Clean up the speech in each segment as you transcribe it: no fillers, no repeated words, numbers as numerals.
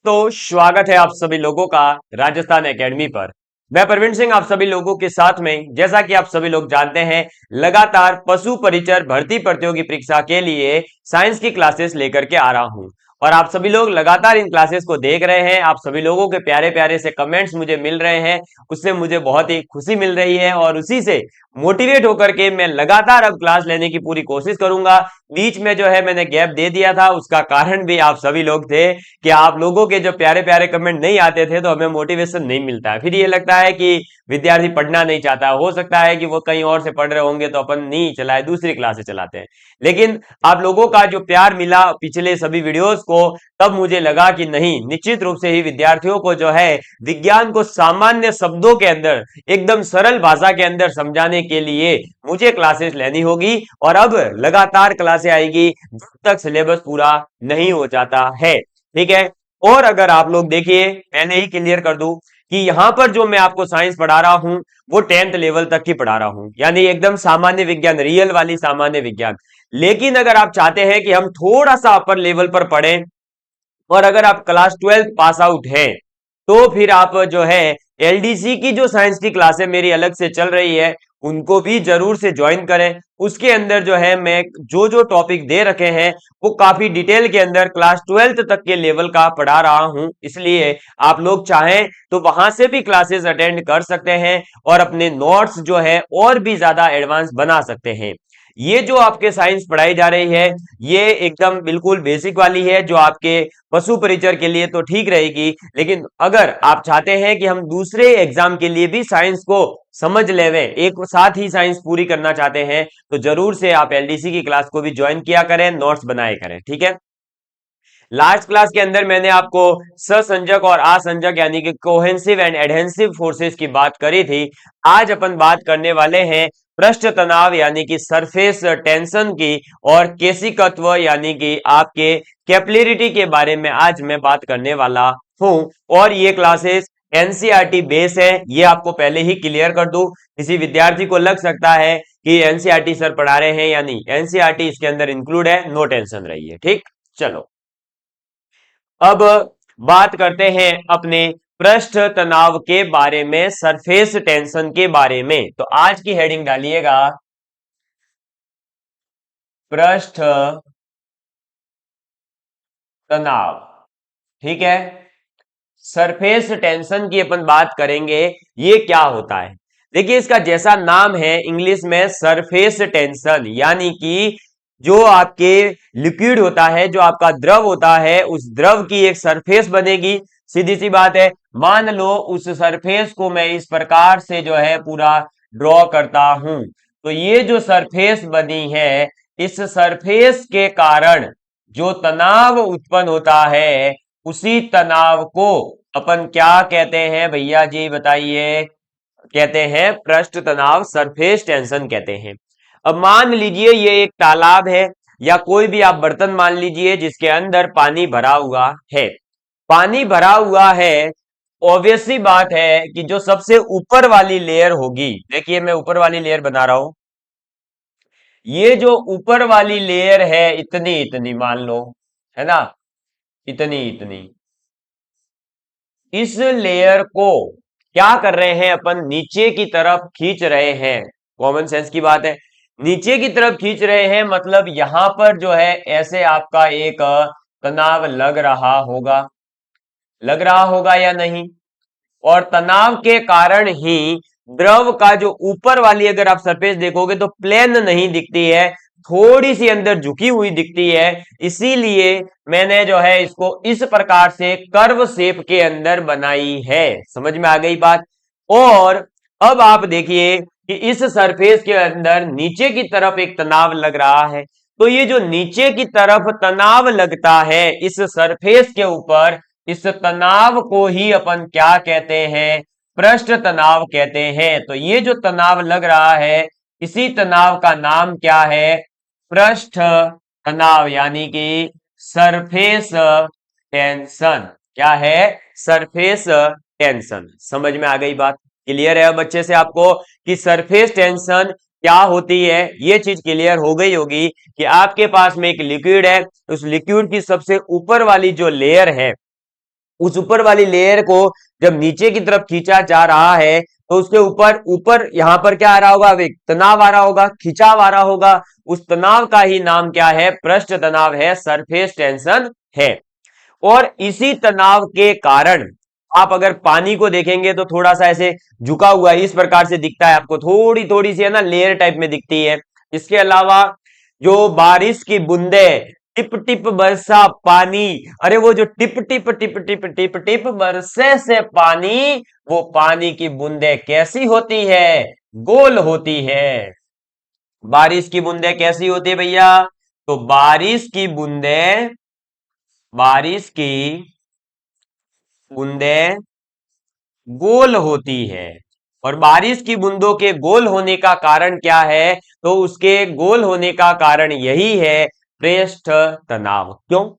दोस्तों, स्वागत है आप सभी लोगों का राजस्थान एकेडमी पर। मैं प्रवीण सिंह आप सभी लोगों के साथ में, जैसा कि आप सभी लोग जानते हैं, लगातार पशु परिचर भर्ती प्रतियोगी परीक्षा के लिए साइंस की क्लासेस लेकर के आ रहा हूं। और आप सभी लोग लगातार इन क्लासेस को देख रहे हैं। आप सभी लोगों के प्यारे प्यारे से कमेंट्स मुझे मिल रहे हैं, उससे मुझे बहुत ही खुशी मिल रही है और उसी से मोटिवेट होकर के मैं लगातार अब क्लास लेने की पूरी कोशिश करूंगा। बीच में जो है मैंने गैप दे दिया था, उसका कारण भी आप सभी लोग थे कि आप लोगों के जो प्यारे प्यारे कमेंट नहीं आते थे तो हमें मोटिवेशन नहीं मिलता है। फिर ये लगता है कि विद्यार्थी पढ़ना नहीं चाहता, हो सकता है कि वो कहीं और से पढ़ रहे होंगे तो अपन नहीं चलाए, दूसरी क्लास से चलाते हैं। लेकिन आप लोगों का जो प्यार मिला पिछले सभी वीडियोस को, तब मुझे लगा कि नहीं, निश्चित रूप से ही विद्यार्थियों को जो है विज्ञान को सामान्य शब्दों के अंदर, एकदम सरल भाषा के अंदर समझाने के लिए मुझे क्लासेस लेनी होगी। और अब लगातार क्लासें आएगी जब तक सिलेबस पूरा नहीं हो जाता है, ठीक है। और अगर आप लोग देखिए, मैंने ही क्लियर कर दूं कि यहां पर जो मैं आपको साइंस पढ़ा रहा हूं वो 10th लेवल तक की पढ़ा रहा हूं, यानी एकदम सामान्य विज्ञान, रियल वाली सामान्य विज्ञान। लेकिन अगर आप चाहते हैं कि हम थोड़ा सा अपर लेवल पर पढ़ें, और अगर आप क्लास 12 पास आउट हैं, तो फिर आप जो है एलडीसी की जो साइंस की क्लासें मेरी अलग से चल रही है उनको भी जरूर से ज्वाइन करें। उसके अंदर जो है मैं जो जो टॉपिक दे रखे हैं वो काफी डिटेल के अंदर क्लास 12 तक के लेवल का पढ़ा रहा हूं, इसलिए आप लोग चाहें तो वहां से भी क्लासेस अटेंड कर सकते हैं और अपने नोट्स जो है और भी ज्यादा एडवांस बना सकते हैं। ये जो आपके साइंस पढ़ाई जा रही है ये एकदम बिल्कुल बेसिक वाली है, जो आपके पशु परिचर के लिए तो ठीक रहेगी। लेकिन अगर आप चाहते हैं कि हम दूसरे एग्जाम के लिए भी साइंस को समझ लेवे, एक साथ ही साइंस पूरी करना चाहते हैं, तो जरूर से आप एलडीसी की क्लास को भी ज्वाइन किया करें, नोट्स बनाए करें, ठीक है। लास्ट क्लास के अंदर मैंने आपको ससंजक और असंजक यानी कि कोहेंसिव एंड एडहेंसिव फोर्सेस की बात करी थी। आज अपन बात करने वाले हैं पृष्ठ तनाव यानी कि सरफेस टेंशन की, और केशिकत्व यानी कि आपके कैपिलरिटी के बारे में आज मैं बात करने वाला हूं। और ये क्लासेस एनसीईआरटी बेस है, ये आपको पहले ही क्लियर कर दूं। किसी विद्यार्थी को लग सकता है कि एनसीईआरटी सर पढ़ा रहे हैं, यानी एनसीईआरटी इसके अंदर इंक्लूड है, नो टेंशन रहिए, ठीक। चलो अब बात करते हैं अपने पृष्ठ तनाव के बारे में, सरफेस टेंशन के बारे में। तो आज की हेडिंग डालिएगा पृष्ठ तनाव, ठीक है। सरफेस टेंशन की अपन बात करेंगे, ये क्या होता है। देखिए, इसका जैसा नाम है इंग्लिश में सरफेस टेंशन, यानी कि जो आपके लिक्विड होता है, जो आपका द्रव होता है, उस द्रव की एक सरफेस बनेगी। सीधी सी बात है, मान लो उस सरफेस को मैं इस प्रकार से जो है पूरा ड्रॉ करता हूं, तो ये जो सरफेस बनी है, इस सरफेस के कारण जो तनाव उत्पन्न होता है, उसी तनाव को अपन क्या कहते हैं भैया जी, बताइए। कहते हैं पृष्ठ तनाव, सरफेस टेंशन कहते हैं। अब मान लीजिए ये एक तालाब है, या कोई भी आप बर्तन मान लीजिए जिसके अंदर पानी भरा हुआ है। पानी भरा हुआ है, ऑब्वियस सी बात है कि जो सबसे ऊपर वाली लेयर होगी, देखिए मैं ऊपर वाली लेयर बना रहा हूं, ये जो ऊपर वाली लेयर है इतनी इतनी मान लो, है ना, इतनी इतनी, इस लेयर को क्या कर रहे हैं अपन, नीचे की तरफ खींच रहे हैं। कॉमन सेंस की बात है, नीचे की तरफ खींच रहे हैं, मतलब यहां पर जो है ऐसे आपका एक तनाव लग रहा होगा या नहीं। और तनाव के कारण ही द्रव का जो ऊपर वाली अगर आप सरफेस देखोगे तो प्लेन नहीं दिखती है, थोड़ी सी अंदर झुकी हुई दिखती है। इसीलिए मैंने जो है इसको इस प्रकार से कर्व शेप के अंदर बनाई है। समझ में आ गई बात। और अब आप देखिए कि इस सरफेस के अंदर नीचे की तरफ एक तनाव लग रहा है, तो ये जो नीचे की तरफ तनाव लगता है इस सरफेस के ऊपर, इस तनाव को ही अपन क्या कहते हैं, पृष्ठ तनाव कहते हैं। तो ये जो तनाव लग रहा है, इसी तनाव का नाम क्या है, पृष्ठ तनाव, यानी कि सरफेस टेंशन। क्या है, सरफेस टेंशन। समझ में आ गई बात, क्लियर है अब अच्छे से आपको कि सरफेस टेंशन क्या होती है। ये चीज क्लियर हो गई होगी कि आपके पास में एक लिक्विड है, उस लिक्विड की सबसे ऊपर वाली जो लेयर है, उस ऊपर वाली लेयर को जब नीचे की तरफ खींचा जा रहा है तो उसके ऊपर ऊपर यहां पर क्या आ रहा होगा, अब एक तनाव आ रहा होगा, खिंचाव आ रहा होगा। उस तनाव का ही नाम क्या है, पृष्ठ तनाव है, सरफेस टेंशन है। और इसी तनाव के कारण आप अगर पानी को देखेंगे तो थोड़ा सा ऐसे झुका हुआ इस प्रकार से दिखता है आपको, थोड़ी थोड़ी सी है ना लेयर टाइप में दिखती है। इसके अलावा जो बारिश की बूंदे, टिप टिप बरसा पानी, अरे वो जो tip tip tip tip tip tip बरसे से पानी, वो पानी की बूंदे कैसी होती है, गोल होती है। बारिश की बूंदे कैसी होती है भैया, तो बारिश की बूंदे गोल होती है। और बारिश की बूंदों के गोल होने का कारण क्या है, तो उसके गोल होने का कारण यही है पृष्ठ तनाव। क्यों,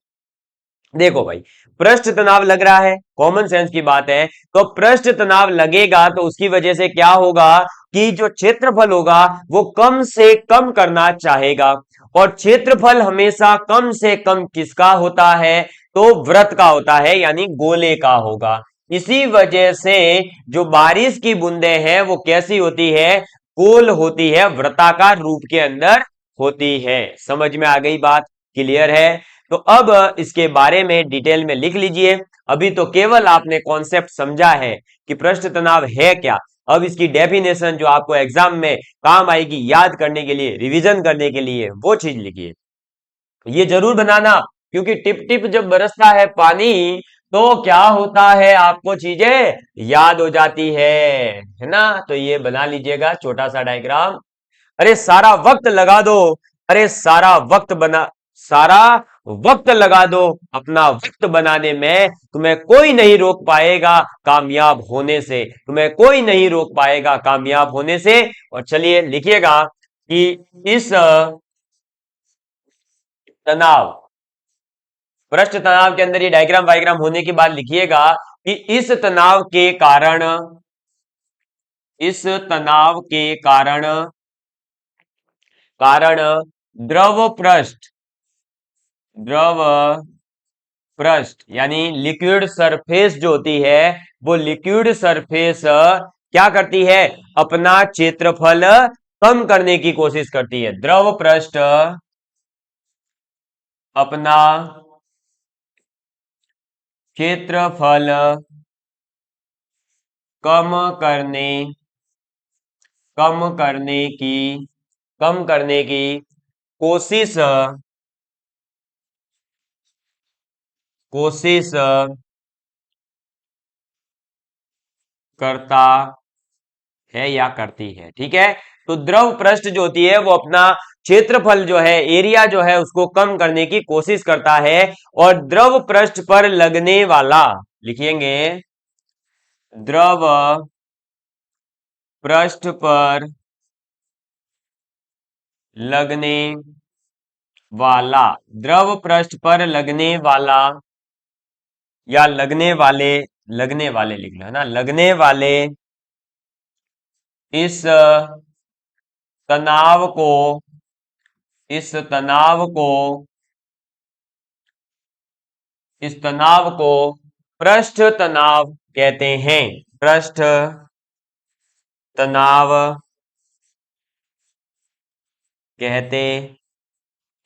देखो भाई, पृष्ठ तनाव लग रहा है, कॉमन सेंस की बात है, तो पृष्ठ तनाव लगेगा तो उसकी वजह से क्या होगा कि जो क्षेत्रफल होगा वो कम से कम करना चाहेगा। और क्षेत्रफल हमेशा कम से कम किसका होता है, तो वृत्त का होता है, यानी गोले का होगा। इसी वजह से जो बारिश की बूंदें हैं वो कैसी होती है, गोल होती है, वृत्ताकार रूप के अंदर होती है। समझ में आ गई बात, क्लियर है। तो अब इसके बारे में डिटेल में लिख लीजिए। अभी तो केवल आपने कॉन्सेप्ट समझा है कि पृष्ठ तनाव है क्या। अब इसकी डेफिनेशन जो आपको एग्जाम में काम आएगी, याद करने के लिए, रिवीजन करने के लिए, वो चीज लिखिए। ये जरूर बनाना, क्योंकि टिप टिप जब बरसता है पानी, तो क्या होता है, आपको चीजें याद हो जाती है ना। तो ये बना लीजिएगा छोटा सा डायग्राम। अरे सारा वक्त लगा दो, अरे सारा वक्त लगा दो अपना वक्त बनाने में, तुम्हें कोई नहीं रोक पाएगा कामयाब होने से, तुम्हें कोई नहीं रोक पाएगा कामयाब होने से। और चलिए लिखिएगा कि इस तनाव, पृष्ठ तनाव के अंदर ये डायग्राम वायग्राम होने के बाद लिखिएगा कि इस तनाव के कारण द्रव पृष्ठ यानी लिक्विड सरफेस जो होती है, वो लिक्विड सरफेस क्या करती है, अपना क्षेत्रफल कम करने की कोशिश करती है। द्रव पृष्ठ अपना क्षेत्रफल कम करने कम करने की कम करने की कोशिश कोशिश करता है या करती है। ठीक है, तो द्रव पृष्ठ जो होती है वो अपना क्षेत्रफल जो है, एरिया जो है, उसको कम करने की कोशिश करता है। और द्रव पृष्ठ पर लगने वाला, लिखेंगे द्रव पृष्ठ पर लगने वाला, द्रव पृष्ठ पर लगने वाले लिख लो, है ना, लगने वाले इस तनाव को इस तनाव को इस तनाव को पृष्ठ तनाव कहते हैं। पृष्ठ तनाव कहते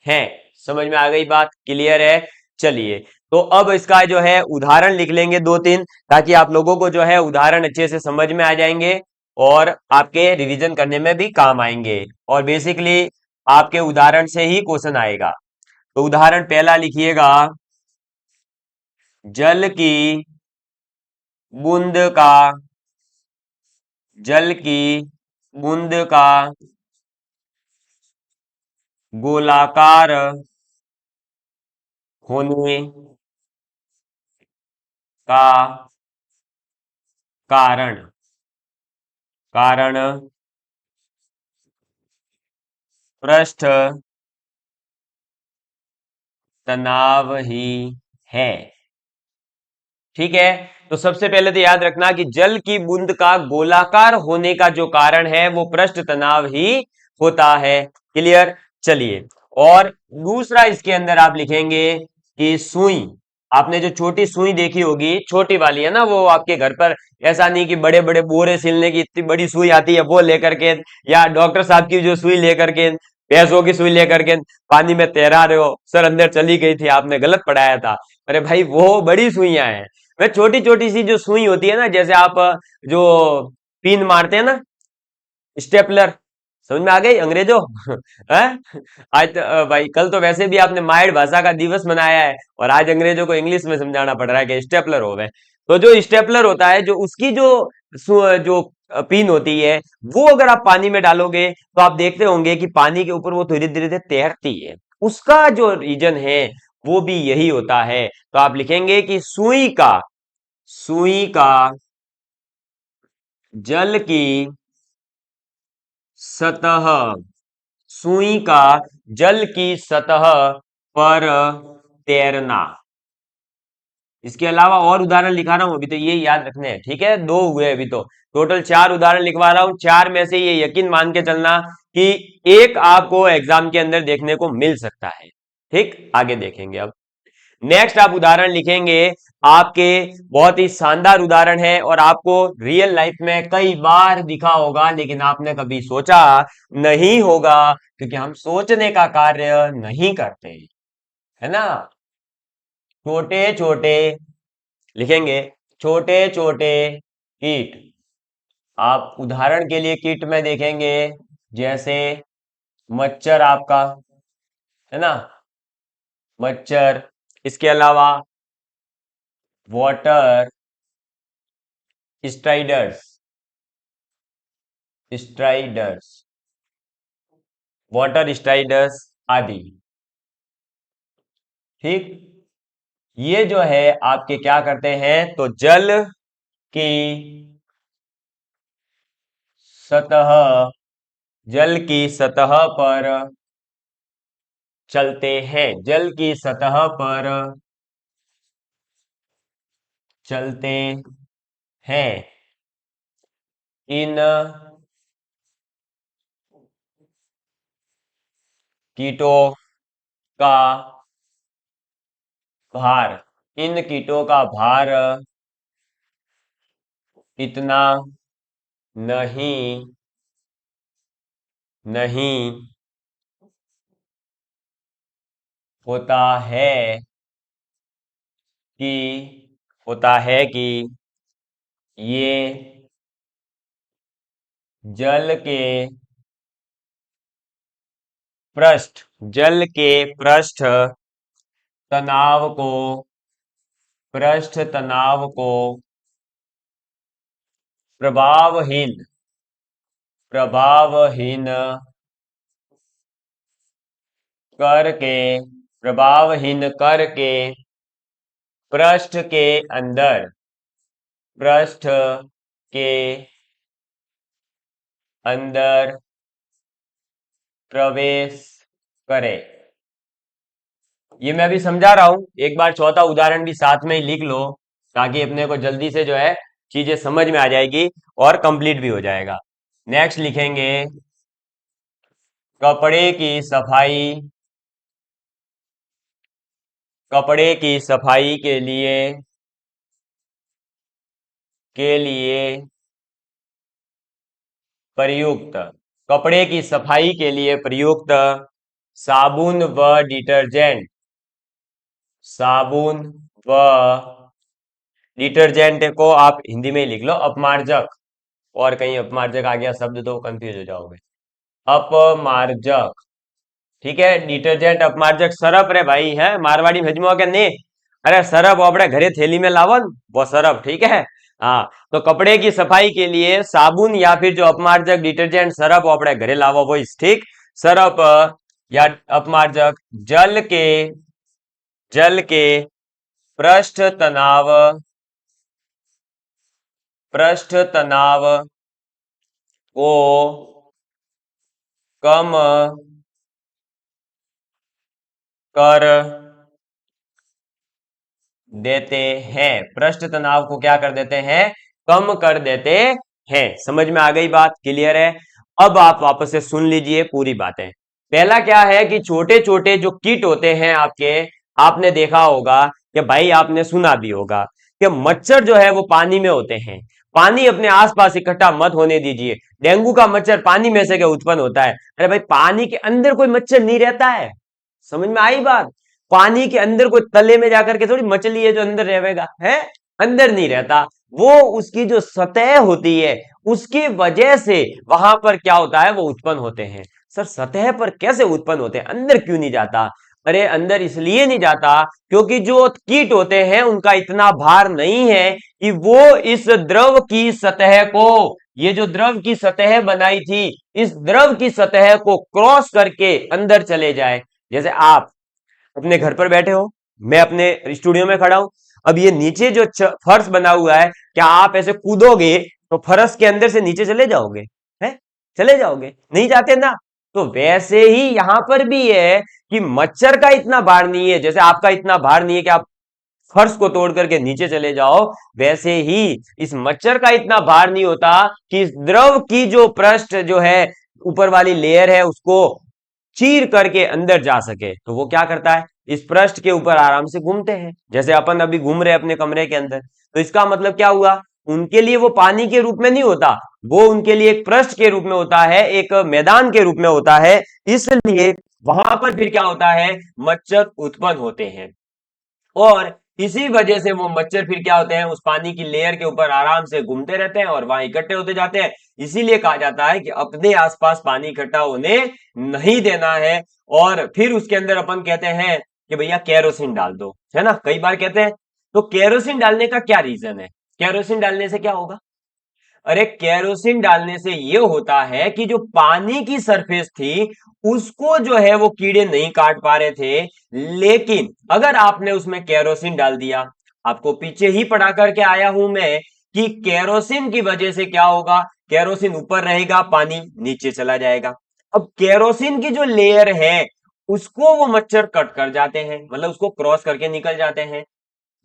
हैं। समझ में आ गई बात, क्लियर है। चलिए, तो अब इसका जो है उदाहरण लिख लेंगे दो तीन, ताकि आप लोगों को जो है उदाहरण अच्छे से समझ में आ जाएंगे और आपके रिवीजन करने में भी काम आएंगे। और बेसिकली आपके उदाहरण से ही क्वेश्चन आएगा। तो उदाहरण पहला लिखिएगा, जल की बूंद का जल की बूंद का गोलाकार होने का कारण कारण पृष्ठ तनाव ही है। ठीक है, तो सबसे पहले तो याद रखना कि जल की बूंद का गोलाकार होने का जो कारण है वो पृष्ठ तनाव ही होता है। क्लियर। चलिए, और दूसरा इसके अंदर आप लिखेंगे कि सुई, आपने जो छोटी सुई देखी होगी, छोटी वाली है ना, वो आपके घर पर, ऐसा नहीं कि बड़े बड़े बोरे सिलने की इतनी बड़ी सुई आती है वो लेकर के, या डॉक्टर साहब की जो सुई लेकर के, भैंसों की सुई लेकर के पानी में तैरा रहे हो, सर अंदर चली गई थी, आपने गलत पढ़ाया था। अरे भाई वो बड़ी सुइयां हैं। वह छोटी छोटी सी जो सुई होती है ना, जैसे आप जो पिन मारते हैं ना, स्टेपलर, समझ में आ गई अंग्रेजों? हैं? आज तो, भाई कल तो वैसे भी आपने माइड भाषा का दिवस मनाया है, और आज अंग्रेजों को इंग्लिश में समझाना पड़ रहा है कि स्टेपलर हो गए। तो जो स्टेपलर होता है, जो उसकी जो जो पिन होती है, वो अगर आप पानी में डालोगे तो आप देखते होंगे कि पानी के ऊपर वो धीरे धीरे तैरती है। उसका जो रीजन है वो भी यही होता है। तो आप लिखेंगे कि सुई का जल की सतह, सुई का जल की सतह पर तैरना। इसके अलावा और उदाहरण लिखा रहा हूं, अभी तो ये याद रखने हैं, ठीक है? दो हुए अभी तो, टोटल 4 उदाहरण लिखवा रहा हूं। 4 में से ये यकीन मान के चलना कि एक आपको एग्जाम के अंदर देखने को मिल सकता है। ठीक, आगे देखेंगे अब। नेक्स्ट आप उदाहरण लिखेंगे, आपके बहुत ही शानदार उदाहरण है, और आपको रियल लाइफ में कई बार दिखा होगा, लेकिन आपने कभी सोचा नहीं होगा, क्योंकि हम सोचने का कार्य नहीं करते, है ना? छोटे छोटे लिखेंगे, छोटे छोटे कीट। आप उदाहरण के लिए कीट में देखेंगे, जैसे मच्छर आपका, है ना, मच्छर। इसके अलावा water striders, striders, water striders आदि। ठीक, ये जो है आपके क्या करते हैं, तो जल की सतह, जल की सतह पर चलते हैं, जल की सतह पर चलते हैं। इन कीटों का भार, इन कीटों का भार इतना नहीं नहीं होता है कि ये जल के जल के पृष्ठ तनाव को, पृष्ठ तनाव को प्रभावहीन प्रभावहीन करके, प्रभावहीन करके पृष्ठ के अंदर, पृष्ठ के अंदर प्रवेश करे। ये मैं अभी समझा रहा हूं, एक बार चौथा उदाहरण भी साथ में ही लिख लो, ताकि अपने को जल्दी से जो है चीजें समझ में आ जाएगी और कंप्लीट भी हो जाएगा। नेक्स्ट लिखेंगे, कपड़े की सफाई, कपड़े की सफाई के लिए प्रयुक्त, कपड़े की सफाई के लिए प्रयुक्त साबुन व डिटर्जेंट, साबुन व डिटर्जेंट को आप हिंदी में ही लिख लो अपमार्जक, और कहीं अपमार्जक आ गया शब्द तो कंफ्यूज हो जाओगे। अपमार्जक, ठीक है, डिटर्जेंट अपमार्जक। सरफ रे भाई, है मारवाड़ी भेजमो के ने, अरे सरफ अपने घरे थैली में लावन, वो सरफ, ठीक है। हाँ, तो कपड़े की सफाई के लिए साबुन या फिर जो अपमार्जक डिटर्जेंट सरफ अपने घरे लावो वो, ठीक। सरफ या अपमार्जक जल के पृष्ठ तनाव, पृष्ठ तनाव को कम कर देते हैं, पृष्ठ तनाव को क्या कर देते हैं, कम कर देते हैं। समझ में आ गई बात? क्लियर है? अब आप वापस से सुन लीजिए पूरी बातें। पहला क्या है कि छोटे छोटे जो कीट होते हैं आपके, आपने देखा होगा कि भाई आपने सुना भी होगा कि मच्छर जो है वो पानी में होते हैं, पानी अपने आसपास इकट्ठा मत होने दीजिए। डेंगू का मच्छर पानी में से क्या उत्पन्न होता है? अरे भाई पानी के अंदर कोई मच्छर नहीं रहता है। समझ में आई बात? पानी के अंदर कोई तले में जाकर के थोड़ी मछली है जो अंदर रहेगा, है अंदर नहीं रहता। वो उसकी जो सतह होती है उसकी वजह से वहां पर क्या होता है, वो उत्पन्न होते हैं। सर सतह पर कैसे उत्पन्न होते हैं, अंदर क्यों नहीं जाता? अरे अंदर इसलिए नहीं जाता क्योंकि जो कीट होते हैं उनका इतना भार नहीं है कि वो इस द्रव की सतह को, ये जो द्रव की सतह बनाई थी, इस द्रव की सतह को क्रॉस करके अंदर चले जाए। जैसे आप अपने घर पर बैठे हो, मैं अपने स्टूडियो में खड़ा हूं, अब ये नीचे जो फर्श बना हुआ है, क्या आप ऐसे कूदोगे तो फर्श के अंदर से नीचे चले जाओगे? है चले जाओगे? नहीं जाते ना। तो वैसे ही यहां पर भी है कि मच्छर का इतना भार नहीं है, जैसे आपका इतना भार नहीं है कि आप फर्श को तोड़ करके नीचे चले जाओ, वैसे ही इस मच्छर का इतना भार नहीं होता कि इस द्रव की जो पृष्ठ जो है, ऊपर वाली लेयर है, उसको चीर करके अंदर जा सके। तो वो क्या करता है, इस पृष्ठ के ऊपर आराम से घूमते हैं, जैसे अपन अभी घूम रहे हैं अपने कमरे के अंदर। तो इसका मतलब क्या हुआ, उनके लिए वो पानी के रूप में नहीं होता, वो उनके लिए एक पृष्ठ के रूप में होता है, एक मैदान के रूप में होता है। इसलिए वहां पर फिर क्या होता है, मच्छर उत्पन्न होते हैं। और इसी वजह से वो मच्छर फिर क्या होते हैं, उस पानी की लेयर के ऊपर आराम से घूमते रहते हैं और वहां इकट्ठे होते जाते हैं। इसीलिए कहा जाता है कि अपने आसपास पानी इकट्ठा होने नहीं देना है। और फिर उसके अंदर अपन कहते हैं कि भैया केरोसिन डाल दो, है ना, कई बार कहते हैं। तो केरोसिन डालने का क्या रीजन है, केरोसिन डालने से क्या होगा? अरे केरोसिन डालने से ये होता है कि जो पानी की सरफेस थी उसको जो है वो कीड़े नहीं काट पा रहे थे, लेकिन अगर आपने उसमें केरोसिन डाल दिया, आपको पीछे ही पढ़ा करके आया हूं मैं कि केरोसिन की वजह से क्या होगा, केरोसिन ऊपर रहेगा, पानी नीचे चला जाएगा। अब केरोसिन की जो लेयर है उसको वो मच्छर कट कर जाते हैं, मतलब उसको क्रॉस करके निकल जाते हैं।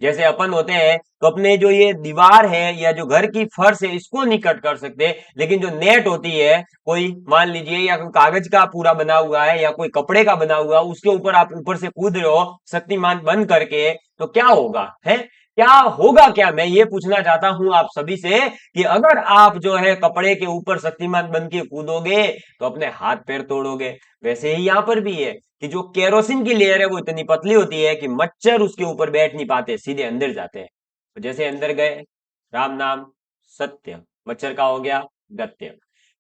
जैसे अपन होते हैं तो अपने जो ये दीवार है या जो घर की फर्श है इसको नहीं कट कर सकते, लेकिन जो नेट होती है, कोई मान लीजिए या कोई कागज का पूरा बना हुआ है या कोई कपड़े का बना हुआ, उसके ऊपर आप ऊपर से कूद रहे हो शक्तिमान बंद करके, तो क्या होगा, है क्या होगा, क्या मैं ये पूछना चाहता हूं आप सभी से कि अगर आप जो है कपड़े के ऊपर शक्तिमान बन के कूदोगे तो अपने हाथ पैर तोड़ोगे। वैसे ही यहां पर भी है कि जो केरोसिन की लेयर है वो इतनी पतली होती है कि मच्छर उसके ऊपर बैठ नहीं पाते, सीधे अंदर जाते हैं। तो जैसे अंदर गए, राम नाम सत्य, मच्छर का हो गया गत्य।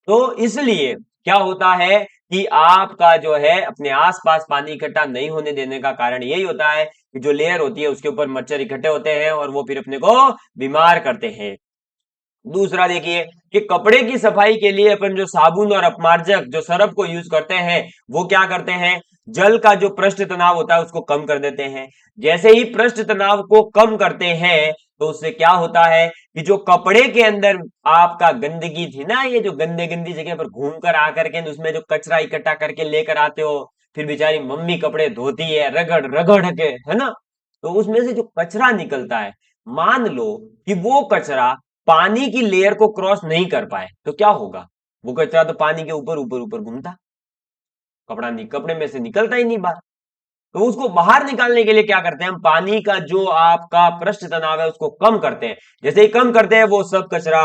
तो इसलिए क्या होता है कि आपका जो है अपने आसपास पानी इकट्ठा नहीं होने देने का कारण यही होता है कि जो लेयर होती है उसके ऊपर मच्छर इकट्ठे होते हैं और वो फिर अपने को बीमार करते हैं। दूसरा देखिए कि कपड़े की सफाई के लिए अपन जो साबुन और अपमार्जक जो सरफ को यूज करते हैं, वो क्या करते हैं, जल का जो पृष्ठ तनाव होता है उसको कम कर देते हैं। जैसे ही पृष्ठ तनाव को कम करते हैं तो उससे क्या होता है कि जो कपड़े के अंदर आपका गंदगी थी ना, ये जो गंदे गंदी जगह पर घूम कर आकर के उसमें जो कचरा इकट्ठा करके लेकर आते हो, फिर बेचारी मम्मी कपड़े धोती है रगड़ रगड़ के, है ना, तो उसमें से जो कचरा निकलता है, मान लो कि वो कचरा पानी की लेयर को क्रॉस नहीं कर पाए तो क्या होगा, वो कचरा तो पानी के ऊपर ऊपर ऊपर घूमता, कपड़े में से निकलता ही नहीं बाहर। तो उसको बाहर निकालने के लिए क्या करते हैं हम, पानी का जो आपका पृष्ठ तनाव है उसको कम करते हैं। जैसे ही कम करते हैं वो सब कचरा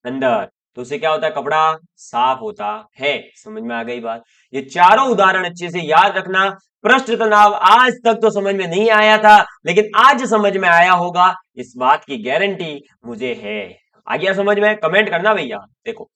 अंदर, तो उससे क्या होता है, कपड़ा साफ होता है। समझ में आ गई बात? ये चारों उदाहरण अच्छे से याद रखना। पृष्ठ तनाव आज तक तो समझ में नहीं आया था, लेकिन आज समझ में आया होगा, इस बात की गारंटी मुझे है। आ गया समझ में? कमेंट करना भैया। देखो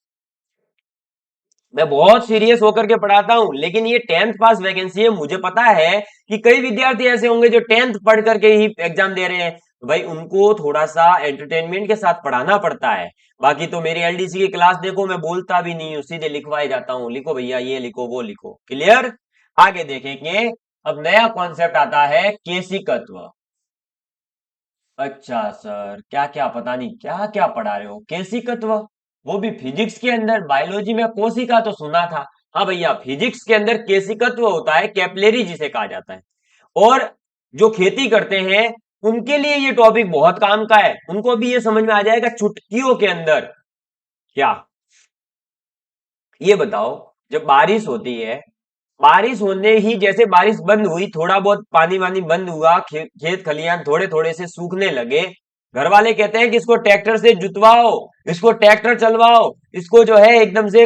मैं बहुत सीरियस होकर के पढ़ाता हूं, लेकिन ये 10th पास वैकेंसी है, मुझे पता है कि कई विद्यार्थी ऐसे होंगे जो 10th पढ़ करके ही एग्जाम दे रहे हैं, तो भाई उनको थोड़ा सा एंटरटेनमेंट के साथ पढ़ाना पड़ता है। बाकी तो मेरी एलडीसी की क्लास देखो, मैं बोलता भी नहीं हूं, सीधे लिखवाई जाता हूं, लिखो भैया ये लिखो वो लिखो, क्लियर। आगे देखेंगे, अब नया कॉन्सेप्ट आता है केशिकत्व। अच्छा सर क्या क्या, पता नहीं क्या क्या पढ़ा रहे हो, केशिकत्व, वो भी फिजिक्स के अंदर। बायोलॉजी में कोशिका तो सुना था, हाँ भैया फिजिक्स के अंदर केशिकत्व होता है, कैपिलरी जिसे कहा जाता है। और जो खेती करते हैं उनके लिए ये टॉपिक बहुत काम का है, उनको भी ये समझ में आ जाएगा चुटकियों के अंदर। क्या ये बताओ, जब बारिश होती है बारिश होने ही जैसे बारिश बंद हुई, थोड़ा बहुत पानी वानी बंद हुआ, खेत खलियान थोड़े थोड़े से सूखने लगे, घर वाले कहते हैं कि इसको ट्रैक्टर से जुतवाओ, इसको ट्रैक्टर चलवाओ, इसको जो है एकदम से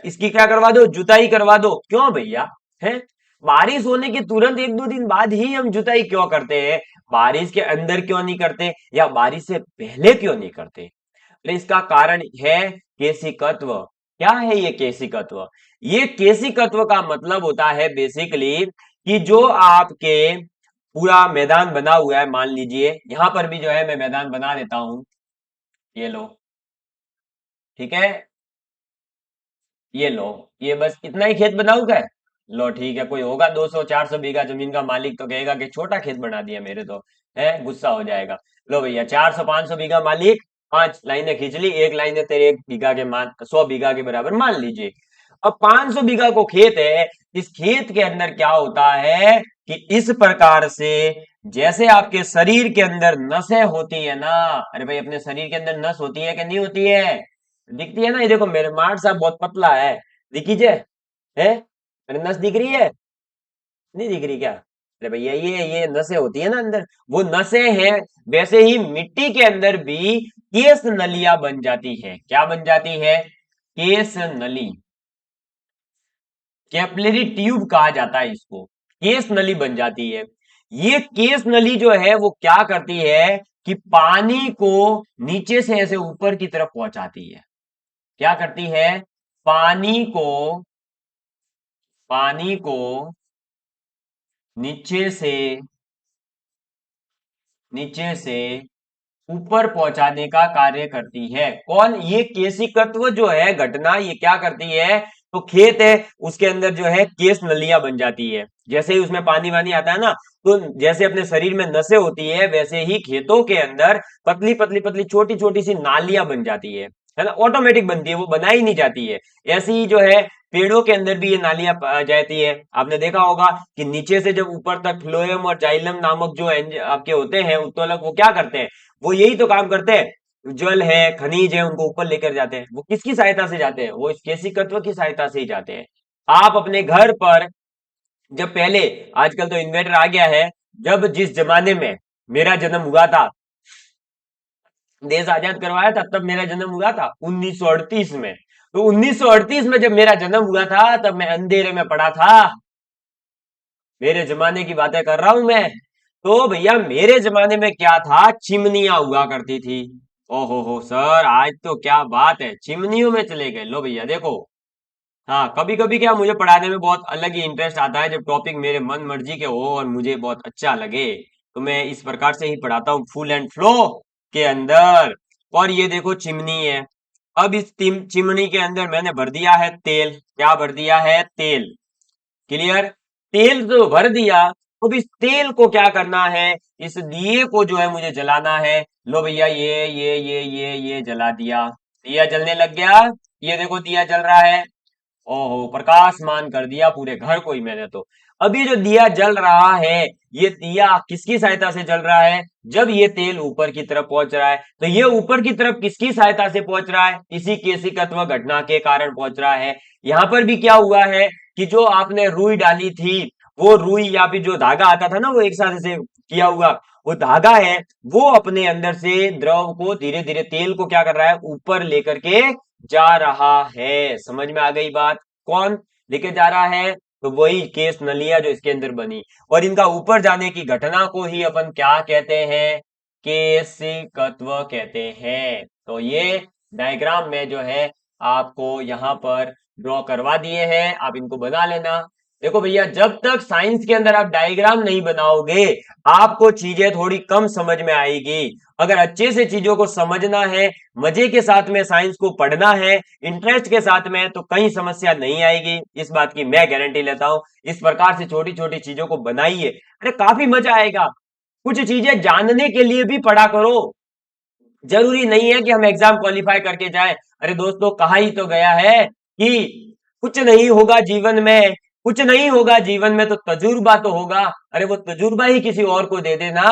इसकी क्या करवा दो, जुताई करवा दो। क्यों भैया? है बारिश होने के तुरंत एक दो दिन बाद ही हम जुताई क्यों करते हैं? बारिश के अंदर क्यों नहीं करते, या बारिश से पहले क्यों नहीं करते? अरे इसका कारण है केशिकत्व। क्या है ये केशिकत्व? ये केशिकत्व का मतलब होता है बेसिकली कि जो आपके पूरा मैदान बना हुआ है, मान लीजिए यहां पर भी जो है मैं मैदान बना देता हूं, ये लो, ठीक है, ये लो, ये बस इतना ही खेत बनाऊ क्या है? लो ठीक है, कोई होगा 200-400 बीघा जमीन का मालिक तो कहेगा कि छोटा खेत बना दिया मेरे तो, है गुस्सा हो जाएगा। लो भैया 400-500 बीघा मालिक, 5 लाइनें खींच ली, एक लाइन है तेरे 1 बीघा के मान 100 बीघा के बराबर मान लीजिए। अब 500 बीघा को खेत है, इस खेत के अंदर क्या होता है कि इस प्रकार से जैसे आपके शरीर के अंदर नसें होती है ना, अरे भाई अपने शरीर के अंदर नस होती है कि नहीं होती है? दिखती है ना, ये देखो मेरे मार्ट साहब बहुत पतला है, दिखी जे है, अरे नस दिख रही है, नहीं दिख रही क्या? अरे भैया ये नसें होती है ना अंदर, वो नसें हैं। वैसे ही मिट्टी के अंदर भी केस नलियां बन जाती है। क्या बन जाती है? केस नली, कैपिलरी ट्यूब कहा जाता है इसको, केस नली बन जाती है। ये केस नली जो है वो क्या करती है कि पानी को नीचे से ऐसे ऊपर की तरफ पहुंचाती है। क्या करती है? पानी को पानी को नीचे से नीचे से ऊपर पहुंचाने का कार्य करती है। कौन? ये केशिकत्व जो है घटना, ये क्या करती है? तो खेत है, उसके अंदर जो है केस नलियां बन जाती है। जैसे ही उसमें पानी वानी आता है ना, तो जैसे अपने शरीर में नसें होती है, वैसे ही खेतों के अंदर पतली पतली पतली छोटी छोटी सी नालियां बन जाती है ना, ऑटोमेटिक बनती है, वो बनाई नहीं जाती है। ऐसी ही जो है पेड़ों के अंदर भी ये नालियां जाती है। आपने देखा होगा कि नीचे से जब ऊपर तक फ्लोएम और जाइलम नामक जो आपके होते हैं उत्तोलक, वो क्या करते हैं? वो यही तो काम करते हैं। जल है, खनिज है, उनको ऊपर लेकर जाते हैं। वो किसकी सहायता से जाते हैं? वो इस केशिकत्व की सहायता से ही जाते हैं। आप अपने घर पर जब पहले, आजकल तो इन्वर्टर आ गया है, जब जिस जमाने में मेरा जन्म हुआ था, देश आजाद करवाया था, तब मेरा जन्म हुआ था 1938 में। तो 1938 में जब मेरा जन्म हुआ था, तब मैं अंधेरे में पड़ा था। मेरे जमाने की बातें कर रहा हूं मैं। तो भैया मेरे जमाने में क्या था, चिमनियां हुआ करती थी। ओहो हो सर, आज तो क्या बात है, चिमनियों में चले गए। लो भैया देखो, हाँ कभी कभी क्या मुझे पढ़ाने में बहुत अलग ही इंटरेस्ट आता है, जब टॉपिक मेरे मन मर्जी के हो और मुझे बहुत अच्छा लगे, तो मैं इस प्रकार से ही पढ़ाता हूँ, फुल एंड फ्लो के अंदर। और ये देखो चिमनी है। अब इस चिमनी के अंदर मैंने भर दिया है तेल। क्या भर दिया है? तेल। क्लियर? तेल तो भर दिया। अब इस तेल को क्या करना है? इस दिए को जो है मुझे जलाना है। लो भैया ये जला दिया, दिया जलने लग गया। ये देखो दिया जल रहा है। ओहो, प्रकाशमान कर दिया पूरे घर को ही मैंने तो। अभी जो दिया जल रहा है, ये दिया किसकी सहायता से जल रहा है? जब ये तेल ऊपर की तरफ पहुंच रहा है, तो ये ऊपर की तरफ किसकी सहायता से पहुंच रहा है? इसी केशिकत्व घटना के कारण पहुंच रहा है। यहां पर भी क्या हुआ है कि जो आपने रुई डाली थी, वो रुई या फिर जो धागा आता था ना, वो एक साथ ऐसे किया हुआ, वो धागा है, वो अपने अंदर से द्रव को धीरे धीरे, तेल को क्या कर रहा है? ऊपर लेकर के जा रहा है। समझ में आ गई बात? कौन लेके जा रहा है? तो वही केस नलियां जो इसके अंदर बनी, और इनका ऊपर जाने की घटना को ही अपन क्या कहते हैं? केशिकत्व कहते हैं। तो ये डायग्राम में जो है आपको यहां पर ड्रॉ करवा दिए हैं, आप इनको बना लेना। देखो भैया, जब तक साइंस के अंदर आप डायग्राम नहीं बनाओगे, आपको चीजें थोड़ी कम समझ में आएगी। अगर अच्छे से चीजों को समझना है, मजे के साथ में साइंस को पढ़ना है, इंटरेस्ट के साथ में, तो कहीं समस्या नहीं आएगी, इस बात की मैं गारंटी लेता हूं। इस प्रकार से छोटी छोटी चीजों को बनाइए, अरे काफी मजा आएगा। कुछ चीजें जानने के लिए भी पढ़ा करो, जरूरी नहीं है कि हम एग्जाम क्वालिफाई करके जाए। अरे दोस्तों, कहा ही तो गया है कि कुछ नहीं होगा जीवन में, कुछ नहीं होगा जीवन में तो तजुर्बा तो होगा। अरे वो तजुर्बा ही किसी और को दे देना,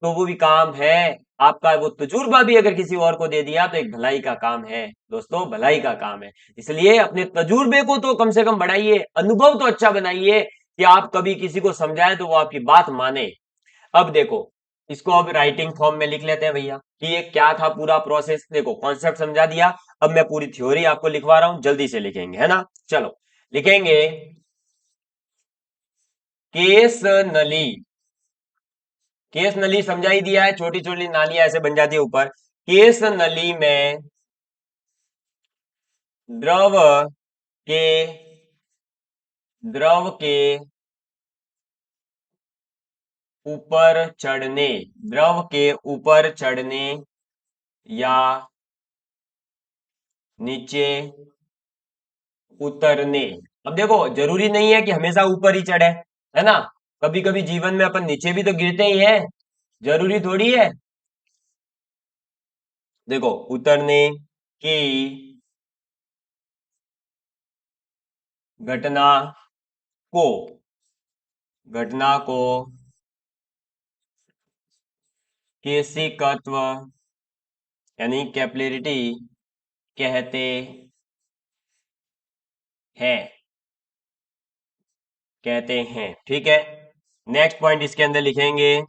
तो वो भी काम है आपका। वो तजुर्बा भी अगर किसी और को दे दिया तो एक भलाई का काम है दोस्तों, भलाई का काम है। इसलिए अपने तजुर्बे को तो कम से कम बढ़ाइए, अनुभव तो अच्छा बनाइए कि आप कभी किसी को समझाएं तो वो आपकी बात माने। अब देखो, इसको अब राइटिंग फॉर्म में लिख लेते हैं भैया कि ये क्या था पूरा प्रोसेस। देखो कॉन्सेप्ट समझा दिया, अब मैं पूरी थ्योरी आपको लिखवा रहा हूं, जल्दी से लिखेंगे है ना। चलो लिखेंगे, केस नली। केस नली समझा ही दिया है, छोटी छोटी नालियां ऐसे बन जाती है ऊपर। केस नली में द्रव के द्रव के ऊपर चढ़ने, द्रव के ऊपर चढ़ने या नीचे उतरने। अब देखो जरूरी नहीं है कि हमेशा ऊपर ही चढ़े, है ना। कभी कभी जीवन में अपन नीचे भी तो गिरते ही हैं, जरूरी थोड़ी है। देखो उतरने की घटना को घटना को केशिकत्व यानी कैपिलरिटी कहते हैं, कहते हैं। ठीक है, नेक्स्ट पॉइंट इसके अंदर लिखेंगे,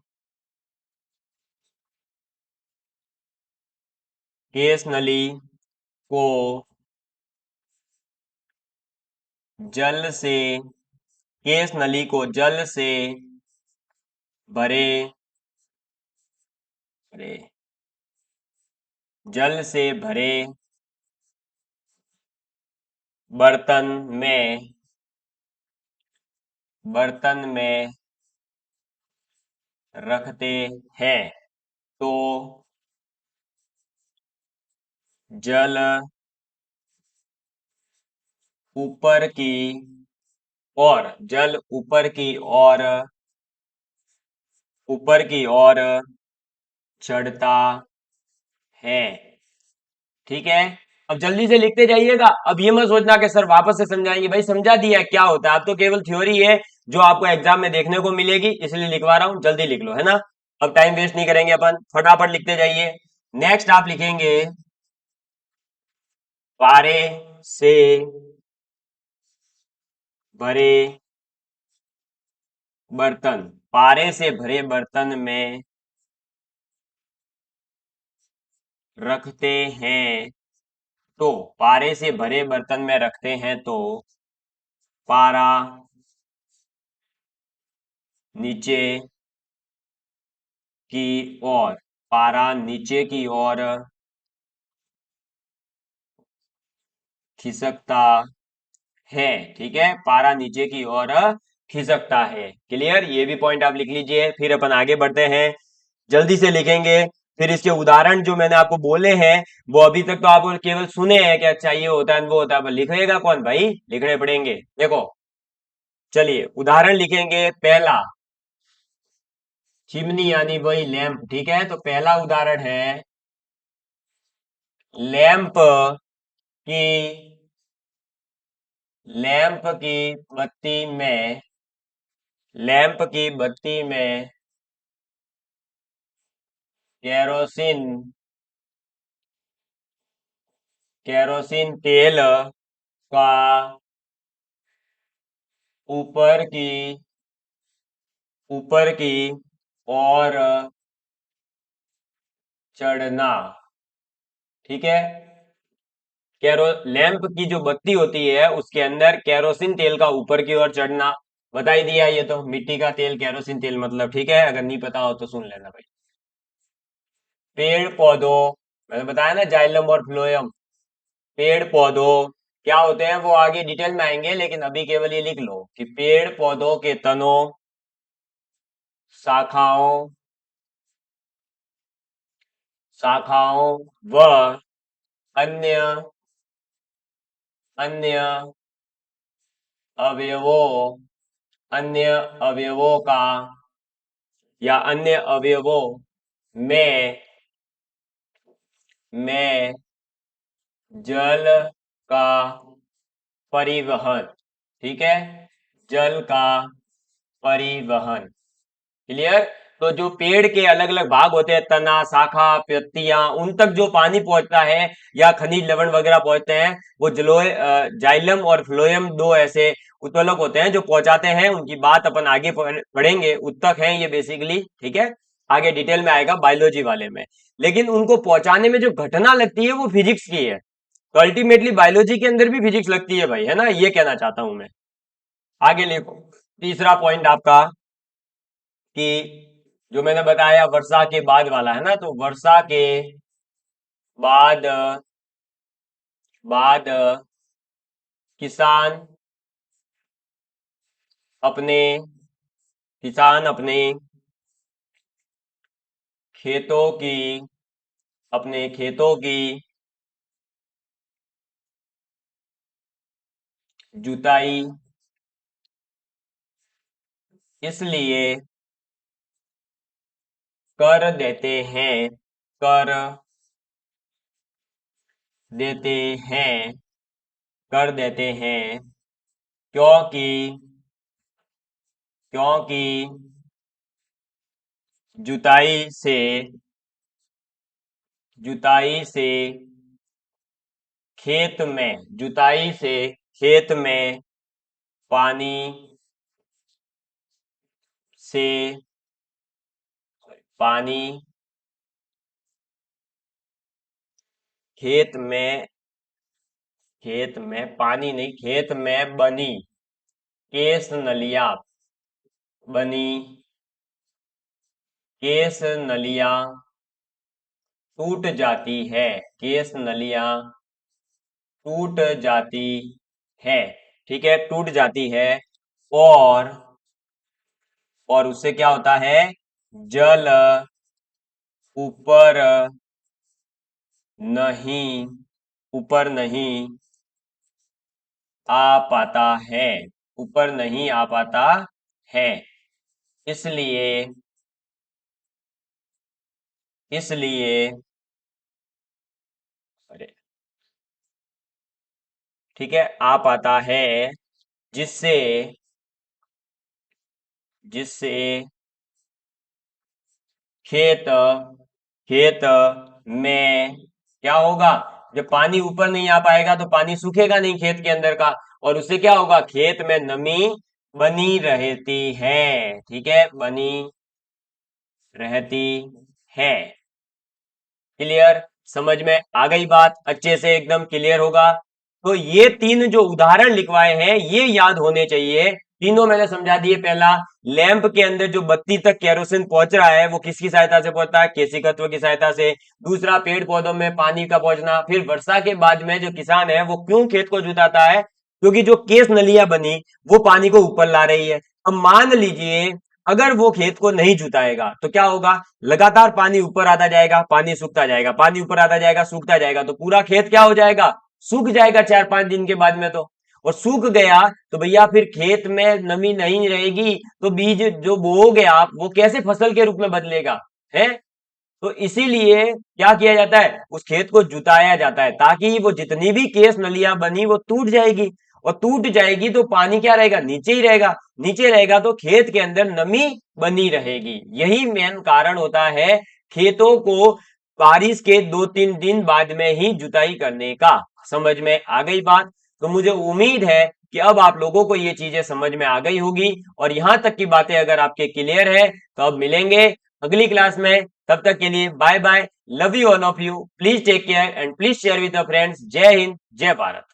केस नली को जल से केस नली को जल से भरे भरे जल से भरे बर्तन में बर्तन में रखते हैं तो जल ऊपर की जल ऊपर की ओर चढ़ता है। ठीक है, अब जल्दी से लिखते जाइएगा। अब ये मत सोचना कि सर वापस से समझाएंगे, भाई समझा दिया क्या होता है, अब तो केवल थ्योरी है जो आपको एग्जाम में देखने को मिलेगी, इसलिए लिखवा रहा हूं, जल्दी लिख लो है ना। अब टाइम वेस्ट नहीं करेंगे अपन, फटाफट लिखते जाइए। नेक्स्ट आप लिखेंगे, पारे से भरे बर्तन, पारे से भरे बर्तन में रखते हैं तो पारे से भरे बर्तन में रखते हैं तो पारा नीचे की ओर पारा नीचे की ओर खिसकता है। ठीक है, पारा नीचे की ओर खिसकता है। क्लियर, ये भी पॉइंट आप लिख लीजिए। फिर अपन आगे बढ़ते हैं, जल्दी से लिखेंगे। फिर इसके उदाहरण जो मैंने आपको बोले हैं वो अभी तक तो आपको केवल सुने हैं कि अच्छा ये होता है वो होता है, पर लिखेगा कौन भाई, लिखने पड़ेंगे। देखो चलिए उदाहरण लिखेंगे। पहला, चिमनी यानी वही लैंप। ठीक है, तो पहला उदाहरण है, लैंप की लैंप की बत्ती में लैंप की बत्ती में केरोसिन केरोसिन तेल का ऊपर की ऊपर की और चढ़ना। ठीक है, कैरो लैंप की जो बत्ती होती है उसके अंदर केरोसिन तेल का ऊपर की ओर चढ़ना। बता ही दिया, ये तो मिट्टी का तेल केरोसिन तेल मतलब। ठीक है, अगर नहीं पता हो तो सुन लेना भाई। पेड़ पौधों, मैंने बताया ना जाइलम और फ्लोएम। पेड़ पौधों क्या होते हैं वो आगे डिटेल में आएंगे, लेकिन अभी केवल ये लिख लो कि पेड़ पौधों के तनों, शाखाओं शाखाओं व अन्य अन्य अवयवों अन्य अवयवों का या अन्य अवयवों में में जल का परिवहन। ठीक है, जल का परिवहन। क्लियर, तो जो पेड़ के अलग अलग भाग होते हैं, तना, शाखा, पत्तियां, उन तक जो पानी पहुंचता है या खनिज लवण वगैरह पहुंचते हैं, वो जाइलम और फ्लोएम, दो ऐसे उत्प्लवक होते हैं जो पहुंचाते हैं। उनकी बात अपन आगे पढ़ेंगे। उत्तक है ये बेसिकली, ठीक है, आगे डिटेल में आएगा बायोलॉजी वाले में। लेकिन उनको पहुंचाने में जो घटना लगती है वो फिजिक्स की है। तो अल्टीमेटली बायोलॉजी के अंदर भी फिजिक्स लगती है भाई, है ना, ये कहना चाहता हूं मैं। आगे लिखो तीसरा पॉइंट आपका, कि जो मैंने बताया वर्षा के बाद वाला है ना, तो वर्षा के बाद बाद किसान अपने किसान अपने खेतों की अपने खेतों की जुताई इसलिए कर देते हैं कर देते हैं कर देते हैं क्योंकि क्योंकि जुताई से जुताई से खेत में पानी से पानी खेत में पानी नहीं, खेत में बनी केस नलियां बनी केस नलियां टूट जाती है केस नलियां टूट जाती है, ठीक है, टूट जाती है। और उससे क्या होता है, जल ऊपर नहीं ऊपर नहीं आ पाता है ऊपर नहीं आ पाता है। इसलिए इसलिए अरे, ठीक है, आ पाता है, जिससे जिससे खेत खेत में क्या होगा, जब पानी ऊपर नहीं आ पाएगा तो पानी सूखेगा नहीं खेत के अंदर का, और उससे क्या होगा, खेत में नमी बनी रहती है, ठीक है, बनी रहती है। क्लियर, समझ में आ गई बात, अच्छे से एकदम क्लियर होगा। तो ये तीन जो उदाहरण लिखवाए हैं ये याद होने चाहिए। तीनों मैंने समझा दिए। पहला, लैंप के अंदर जो बत्ती तक केरोसिन पहुंच रहा है वो किसकी सहायता से पहुंचता है, केशिकत्व की सहायता से। दूसरा, पेड़ पौधों में पानी का पहुंचना। फिर वर्षा के बाद में जो किसान है वो क्यों खेत को जुताता है, क्योंकि जो केस नलियां बनी वो पानी को ऊपर ला रही है। अब मान लीजिए अगर वो खेत को नहीं जुताएगा तो क्या होगा, लगातार पानी ऊपर आता जाएगा, पानी सूखता जाएगा, पानी ऊपर आता जाएगा, सूखता जाएगा, तो पूरा खेत क्या हो जाएगा, सूख जाएगा 4-5 दिन के बाद में। तो और सूख गया तो भैया फिर खेत में नमी नहीं रहेगी, तो बीज जो बोओगे आप वो कैसे फसल के रूप में बदलेगा, है। तो इसीलिए क्या किया जाता है, उस खेत को जुताया जाता है, ताकि वो जितनी भी केस नलियां बनी वो टूट जाएगी, और टूट जाएगी तो पानी क्या रहेगा, नीचे ही रहेगा। नीचे रहेगा तो खेत के अंदर नमी बनी रहेगी। यही मेन कारण होता है खेतों को बारिश के 2-3 दिन बाद में ही जुताई करने का। समझ में आ गई बात। तो मुझे उम्मीद है कि अब आप लोगों को ये चीजें समझ में आ गई होगी, और यहां तक की बातें अगर आपके क्लियर है तो अब मिलेंगे अगली क्लास में। तब तक के लिए bye bye, love you all of you, please take care and please share with your friends. जय हिंद, जय भारत।